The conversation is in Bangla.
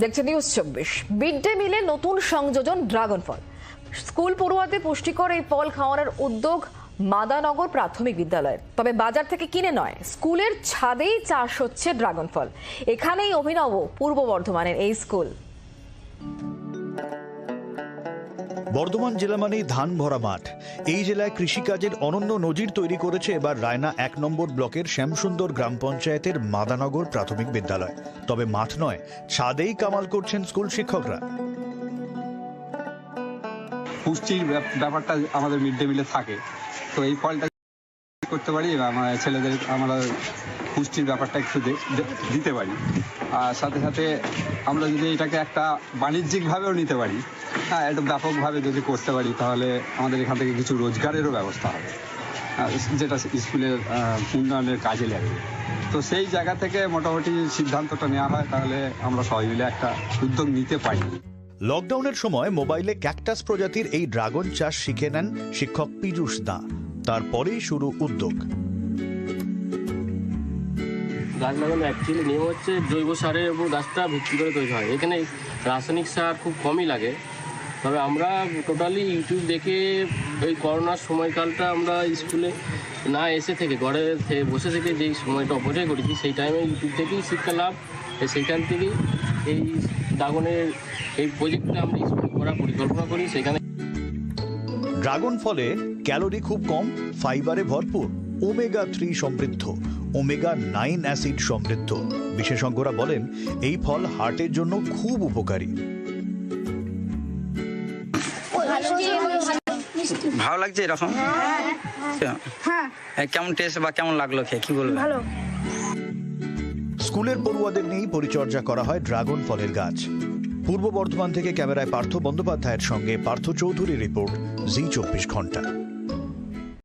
দেখছেন নিউজ 24। মিড ডে মিলে নতুন সংযোজন ড্রাগন ফল। স্কুল পড়ুয়াদের পুষ্টিকর এই ফল খাওয়ানোর উদ্যোগ মাদানগর প্রাথমিক বিদ্যালয়ের। তবে বাজার থেকে কিনে নয়, স্কুলের ছাদেই চাষ হচ্ছে ড্রাগন ফল। এখানেই অভিনব পূর্ব বর্ধমানের এই স্কুল। বর্ধমান জেলা মানেই ধান ভরা মাঠ। এই জেলায় কৃষিকাজের অনন্য নজির তৈরি করেছে এবার রায়না 1 নম্বর ব্লকের শ্যামসুন্দর গ্রাম পঞ্চায়েতের মাদানগর প্রাথমিক বিদ্যালয়। তবে মাঠ নয়, ছাদেই কামাল করছেন স্কুল শিক্ষকরা। পুষ্টির ব্যাপারটা আমাদের মিড ডে মিলে থাকে, তো এই ফলটা করতে পারি, আমরা ছেলেদের আমরা পুষ্টির ব্যাপারটা একটু দিতে পারি। আর সাথে সাথে আমরা যদি এটাকে একটা বাণিজ্যিকভাবেও নিতে পারি, হ্যাঁ, একটু ব্যাপকভাবে যদি করতে পারি, তাহলে আমাদের এখান থেকে কিছু রোজগারেরও ব্যবস্থা হবে, যেটা স্কুলের উন্নয়নের কাজে লাগবে। তো সেই জায়গা থেকে মোটামুটি সিদ্ধান্তটা নেওয়া হয়, তাহলে আমরা সবাই মিলে একটা উদ্যোগ নিতে পারি। লকডাউনের সময় মোবাইলে ক্যাকটাস প্রজাতির এই ড্রাগন চাষ শিখে নেন শিক্ষক পীযূষ দা। তারপরেই শুরু উদ্যোগ। গাছ লাগানো অ্যাকচুয়ালি নিয়ম হচ্ছে জৈব সারের উপর গাছটা ভিত্তি করে তৈরি হয়। এখানে রাসায়নিক সার খুব কমই লাগে। তবে আমরা টোটালি ইউটিউব দেখে ওই করোনার সময়কালটা আমরা স্কুলে না এসে থেকে ঘরে বসে থেকে যেই সময়টা অপচয় করেছি, সেই টাইমে ইউটিউব থেকেই শিক্ষা লাভ, সেইখান থেকেই এই ড্রাগনের এই প্রজেক্টটা আমরা স্কুলে করার পরিকল্পনা করি। সেখানে ড্রাগন ফলে ক্যালোরি খুব কম, ফাইবারে ভরপুর, ওমেগা 3 সমৃদ্ধ, ওমেগা 9 অ্যাসিড সমৃদ্ধ। বিশেষজ্ঞরা বলেন এই ফল হার্টের জন্য খুব উপকারী। ভালো লাগছে এরকম? কেমন টেস্ট বা কেমন লাগলো খেয়ে, কি বলবেন? স্কুলের পড়ুয়াদের নিয়েই পরিচর্যা করা হয় ড্রাগন ফলের গাছ। পূর্ব বর্ধমান থেকে ক্যামেরায় পার্থ বন্দ্যোপাধ্যায়ের সঙ্গে পার্থ চৌধুরী রিপোর্ট, জি 24 ঘন্টা।